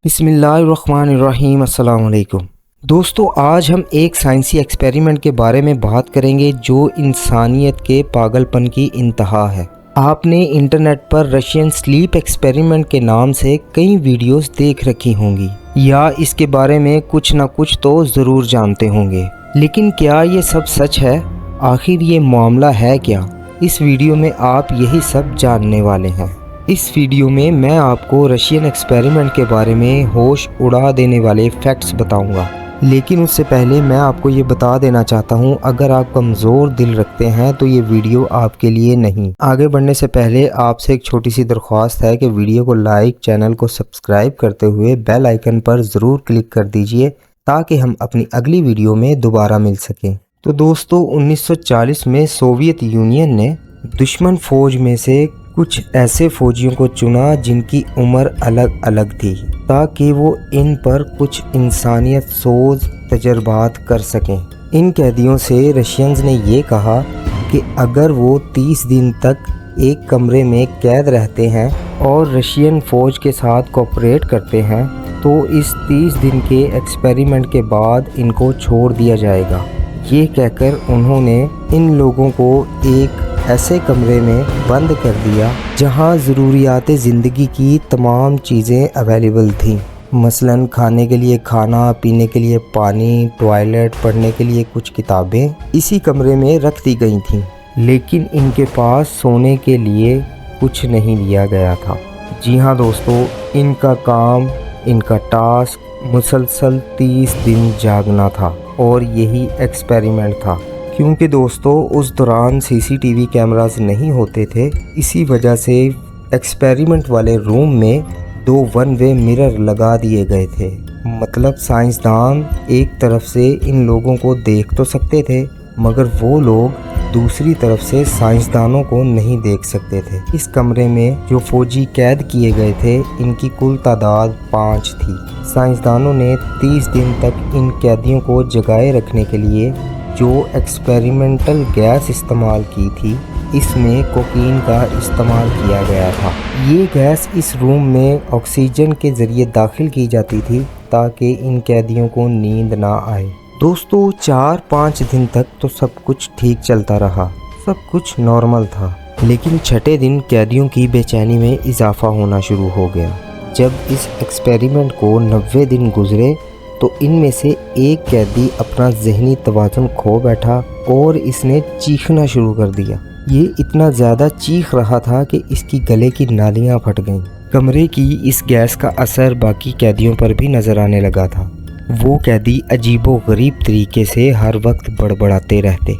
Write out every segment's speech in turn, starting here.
بسم اللہ الرحمن الرحیم۔ السلام علیکم دوستو، آج ہم ایک سائنسی ایکسپیریمنٹ کے بارے میں بات کریں گے جو انسانیت کے پاگل پن کی انتہا ہے۔ آپ نے انٹرنیٹ پر رشین سلیپ ایکسپیریمنٹ کے نام سے کئی ویڈیوز دیکھ رکھی ہوں گی یا اس کے بارے میں کچھ نہ کچھ تو ضرور جانتے ہوں گے، لیکن کیا یہ سب سچ ہے؟ آخر یہ معاملہ ہے کیا؟ اس ویڈیو میں آپ یہی سب جاننے والے ہیں۔ اس ویڈیو میں میں آپ کو رشین ایکسپیریمنٹ کے بارے میں ہوش اڑا دینے والے فیکٹس بتاؤں گا، لیکن اس سے پہلے میں آپ کو یہ بتا دینا چاہتا ہوں، اگر آپ کمزور دل رکھتے ہیں تو یہ ویڈیو آپ کے لیے نہیں۔ آگے بڑھنے سے پہلے آپ سے ایک چھوٹی سی درخواست ہے کہ ویڈیو کو لائک، چینل کو سبسکرائب کرتے ہوئے بیل آئیکن پر ضرور کلک کر دیجئے تاکہ ہم اپنی اگلی ویڈیو میں دوبارہ مل سکیں۔ تو دوستو، 1940 میں سوویت یونین نے دشمن فوج میں سے کچھ ایسے فوجیوں کو چنا جن کی عمر الگ الگ تھی تاکہ وہ ان پر کچھ انسانیت سوز تجربات کر سکیں۔ ان قیدیوں سے رشینز نے یہ کہا کہ اگر وہ 30 دن تک ایک کمرے میں قید رہتے ہیں اور رشین فوج کے ساتھ کوآپریٹ کرتے ہیں تو اس 30 دن کے ایکسپیریمنٹ کے بعد ان کو چھوڑ دیا جائے گا۔ یہ کہہ کر انہوں نے ان لوگوں کو ایک ایسے کمرے میں بند کر دیا جہاں ضروریات زندگی کی تمام چیزیں اویلیبل تھیں، مثلاً کھانے کے لیے کھانا، پینے کے لیے پانی، ٹوائلٹ، پڑھنے کے لیے کچھ کتابیں اسی کمرے میں رکھ دی گئی تھیں، لیکن ان کے پاس سونے کے لیے کچھ نہیں دیا گیا تھا۔ جی ہاں دوستو، ان کا کام، ان کا ٹاسک مسلسل 30 دن جاگنا تھا، اور یہی ایکسپیریمنٹ تھا۔ کیونکہ دوستو اس دوران CCTV کیمراز نہیں ہوتے تھے، اسی وجہ سے ایکسپیریمنٹ والے روم میں 2 ون وے مرر لگا دیے گئے تھے۔ مطلب سائنسدان ایک طرف سے ان لوگوں کو دیکھ تو سکتے تھے مگر وہ لوگ دوسری طرف سے سائنسدانوں کو نہیں دیکھ سکتے تھے۔ اس کمرے میں جو فوجی قید کیے گئے تھے ان کی کل تعداد 5 تھی۔ سائنسدانوں نے 30 دن تک ان قیدیوں کو جگائے رکھنے کے لیے جو ایکسپیریمنٹل گیس استعمال کی تھی، اس میں کوکین کا استعمال کیا گیا تھا۔ یہ گیس اس روم میں آکسیجن کے ذریعے داخل کی جاتی تھی تاکہ ان قیدیوں کو نیند نہ آئے۔ دوستو 4-5 دن تک تو سب کچھ ٹھیک چلتا رہا، سب کچھ نارمل تھا، لیکن چھٹے دن قیدیوں کی بے چینی میں اضافہ ہونا شروع ہو گیا۔ جب اس ایکسپیریمنٹ کو 90 دن گزرے تو ان میں سے ایک قیدی اپنا ذہنی توازن کھو بیٹھا اور اس نے چیخنا شروع کر دیا۔ یہ اتنا زیادہ چیخ رہا تھا کہ اس کی گلے کی نالیاں پھٹ گئیں۔ کمرے کی اس گیس کا اثر باقی قیدیوں پر بھی نظر آنے لگا تھا۔ وہ قیدی عجیب و غریب طریقے سے ہر وقت بڑبڑاتے رہتے۔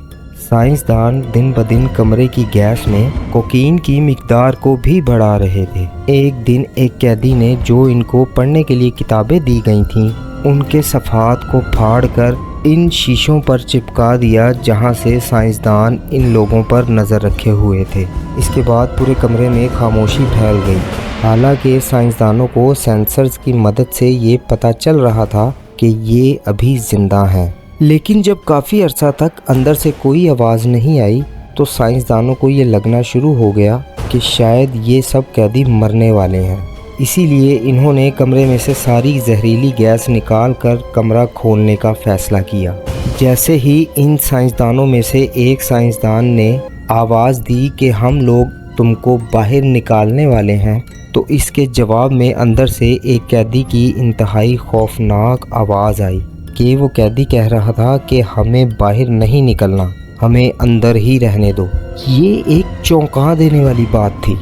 سائنسدان دن بدن کمرے کی گیس میں کوکین کی مقدار کو بھی بڑھا رہے تھے۔ ایک دن ایک قیدی نے جو ان کو پڑھنے کے لیے کتابیں دی گئی تھیں ان کے صفحات کو پھاڑ کر ان شیشوں پر چپکا دیا جہاں سے سائنسدان ان لوگوں پر نظر رکھے ہوئے تھے۔ اس کے بعد پورے کمرے میں خاموشی پھیل گئی۔ حالانکہ سائنسدانوں کو سینسرز کی مدد سے یہ پتہ چل رہا تھا کہ یہ ابھی زندہ ہیں، لیکن جب کافی عرصہ تک اندر سے کوئی آواز نہیں آئی تو سائنسدانوں کو یہ لگنا شروع ہو گیا کہ شاید یہ سب قیدی مرنے والے ہیں۔ اسی لیے انہوں نے کمرے میں سے ساری زہریلی گیس نکال کر کمرہ کھولنے کا فیصلہ کیا۔ جیسے ہی ان سائنسدانوں میں سے ایک سائنسدان نے آواز دی کہ ہم لوگ تم کو باہر نکالنے والے ہیں، تو اس کے جواب میں اندر سے ایک قیدی کی انتہائی خوفناک آواز آئی کہ وہ قیدی کہہ رہا تھا کہ ہمیں باہر نہیں نکلنا، ہمیں اندر ہی رہنے دو۔ یہ ایک چونکا دینے والی بات تھی۔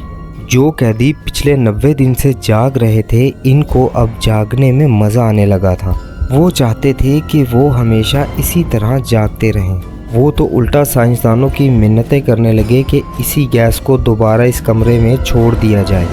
جو قیدی پچھلے 90 دن سے جاگ رہے تھے ان کو اب جاگنے میں مزہ آنے لگا تھا۔ وہ چاہتے تھے کہ وہ ہمیشہ اسی طرح جاگتے رہیں۔ وہ تو الٹا سائنسدانوں کی منتیں کرنے لگے کہ اسی گیس کو دوبارہ اس کمرے میں چھوڑ دیا جائے۔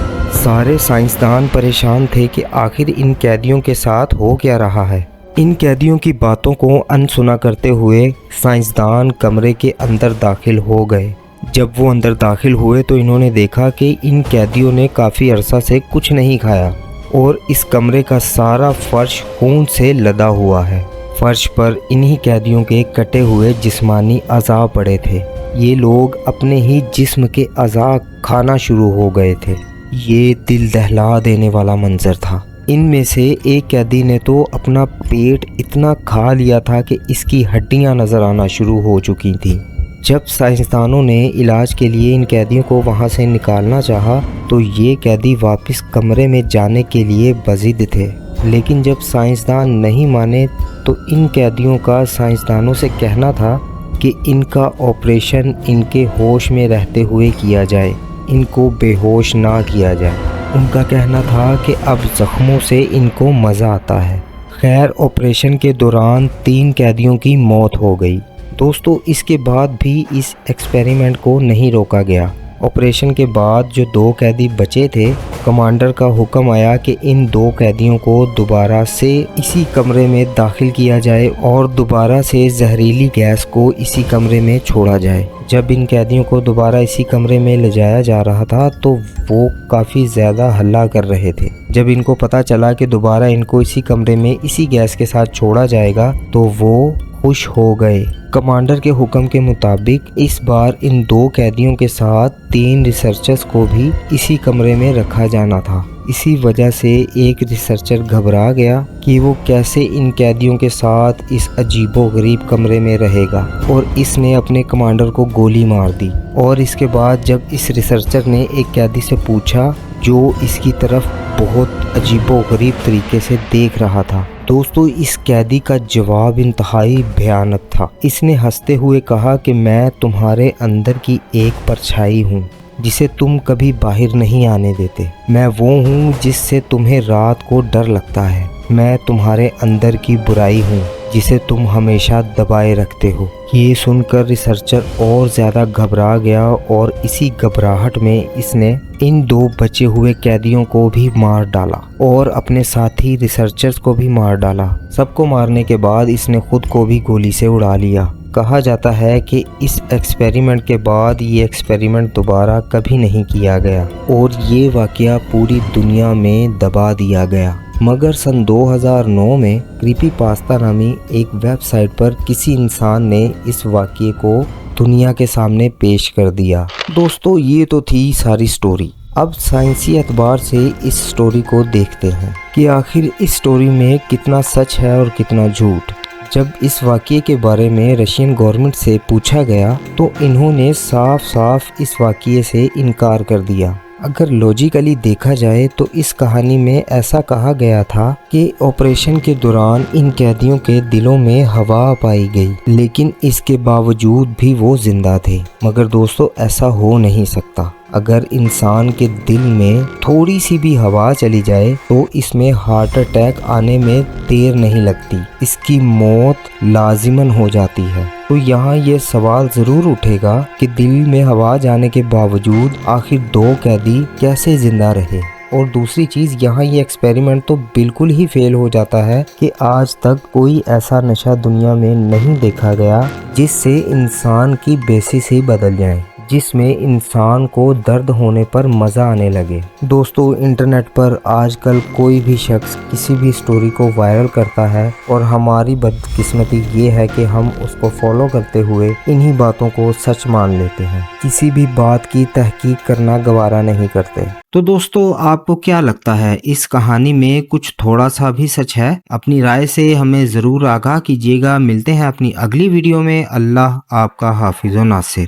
سارے سائنسدان پریشان تھے کہ آخر ان قیدیوں کے ساتھ ہو کیا رہا ہے۔ ان قیدیوں کی باتوں کو انسنا کرتے ہوئے سائنسدان کمرے کے اندر داخل ہو گئے۔ جب وہ اندر داخل ہوئے تو انہوں نے دیکھا کہ ان قیدیوں نے کافی عرصہ سے کچھ نہیں کھایا اور اس کمرے کا سارا فرش خون سے لدا ہوا ہے۔ فرش پر انہی قیدیوں کے کٹے ہوئے جسمانی اعضاء پڑے تھے۔ یہ لوگ اپنے ہی جسم کے اعضاء کھانا شروع ہو گئے تھے۔ یہ دل دہلا دینے والا منظر تھا۔ ان میں سے ایک قیدی نے تو اپنا پیٹ اتنا کھا لیا تھا کہ اس کی ہڈیاں نظر آنا شروع ہو چکی تھیں۔ جب سائنسدانوں نے علاج کے لیے ان قیدیوں کو وہاں سے نکالنا چاہا تو یہ قیدی واپس کمرے میں جانے کے لیے بضد تھے، لیکن جب سائنسدان نہیں مانے تو ان قیدیوں کا سائنسدانوں سے کہنا تھا کہ ان کا آپریشن ان کے ہوش میں رہتے ہوئے کیا جائے، ان کو بے ہوش نہ کیا جائے۔ ان کا کہنا تھا کہ اب زخموں سے ان کو مزہ آتا ہے۔ خیر، آپریشن کے دوران 3 قیدیوں کی موت ہو گئی۔ دوستو، اس کے بعد بھی اس ایکسپیریمنٹ کو نہیں روکا گیا۔ آپریشن کے بعد جو 2 قیدی بچے تھے، کمانڈر کا حکم آیا کہ ان 2 قیدیوں کو دوبارہ سے اسی کمرے میں داخل کیا جائے اور دوبارہ سے زہریلی گیس کو اسی کمرے میں چھوڑا جائے۔ جب ان قیدیوں کو دوبارہ اسی کمرے میں لے جایا جا رہا تھا تو وہ کافی زیادہ ہلہ کر رہے تھے۔ جب ان کو پتہ چلا کہ دوبارہ ان کو اسی کمرے میں اسی گیس کے ساتھ چھوڑا جائے گا تو وہ خوش ہو گئے۔ کمانڈر کے حکم کے مطابق اس بار ان 2 قیدیوں کے ساتھ 3 ریسرچرز کو بھی اسی کمرے میں رکھا جانا تھا۔ اسی وجہ سے ایک ریسرچر گھبرا گیا کہ وہ کیسے ان قیدیوں کے ساتھ اس عجیب و غریب کمرے میں رہے گا، اور اس نے اپنے کمانڈر کو گولی مار دی۔ اور اس کے بعد جب اس ریسرچر نے ایک قیدی سے پوچھا جو اس کی طرف بہت عجیب و غریب طریقے سے دیکھ رہا تھا، دوستو اس قیدی کا جواب انتہائی بھیانک تھا۔ اس نے ہنستے ہوئے کہا کہ میں تمہارے اندر کی ایک پرچھائی ہوں جسے تم کبھی باہر نہیں آنے دیتے۔ میں وہ ہوں جس سے تمہیں رات کو ڈر لگتا ہے۔ میں تمہارے اندر کی برائی ہوں جسے تم ہمیشہ دبائے رکھتے ہو۔ یہ سن کر ریسرچر اور زیادہ گھبرا گیا اور اسی گھبراہٹ میں اس نے ان 2 بچے ہوئے قیدیوں کو بھی مار ڈالا اور اپنے ساتھی ریسرچرز کو بھی مار ڈالا۔ سب کو مارنے کے بعد اس نے خود کو بھی گولی سے اڑا لیا۔ کہا جاتا ہے کہ اس ایکسپیریمنٹ کے بعد یہ ایکسپیریمنٹ دوبارہ کبھی نہیں کیا گیا اور یہ واقعہ پوری دنیا میں دبا دیا گیا۔ مگر سن 2009 میں کریپی پاستا نامی ایک ویب سائٹ پر کسی انسان نے اس واقعے کو دنیا کے سامنے پیش کر دیا۔ دوستو، یہ تو تھی ساری سٹوری۔ اب سائنسی اعتبار سے اس سٹوری کو دیکھتے ہیں کہ آخر اس سٹوری میں کتنا سچ ہے اور کتنا جھوٹ۔ جب اس واقعے کے بارے میں رشین گورنمنٹ سے پوچھا گیا تو انہوں نے صاف صاف اس واقعے سے انکار کر دیا۔ اگر لاجیکلی دیکھا جائے تو اس کہانی میں ایسا کہا گیا تھا کہ آپریشن کے دوران ان قیدیوں کے دلوں میں ہوا پائی گئی، لیکن اس کے باوجود بھی وہ زندہ تھے۔ مگر دوستو، ایسا ہو نہیں سکتا۔ اگر انسان کے دل میں تھوڑی سی بھی ہوا چلی جائے تو اس میں ہارٹ اٹیک آنے میں دیر نہیں لگتی، اس کی موت لازماً ہو جاتی ہے۔ تو یہاں یہ سوال ضرور اٹھے گا کہ دل میں ہوا جانے کے باوجود آخر 2 قیدی کیسے زندہ رہے؟ اور دوسری چیز، یہاں یہ ایکسپیریمنٹ تو بالکل ہی فیل ہو جاتا ہے کہ آج تک کوئی ایسا نشہ دنیا میں نہیں دیکھا گیا جس سے انسان کی بیسس ہی بدل جائے، جس میں انسان کو درد ہونے پر مزہ آنے لگے۔ دوستو، انٹرنیٹ پر آج کل کوئی بھی شخص کسی بھی سٹوری کو وائرل کرتا ہے اور ہماری بدقسمتی یہ ہے کہ ہم اس کو فالو کرتے ہوئے انہی باتوں کو سچ مان لیتے ہیں، کسی بھی بات کی تحقیق کرنا گوارا نہیں کرتے۔ تو دوستو، آپ کو کیا لگتا ہے اس کہانی میں کچھ تھوڑا سا بھی سچ ہے؟ اپنی رائے سے ہمیں ضرور آگاہ کیجیے گا۔ ملتے ہیں اپنی اگلی ویڈیو میں۔ اللہ آپ کا حافظ و ناصر۔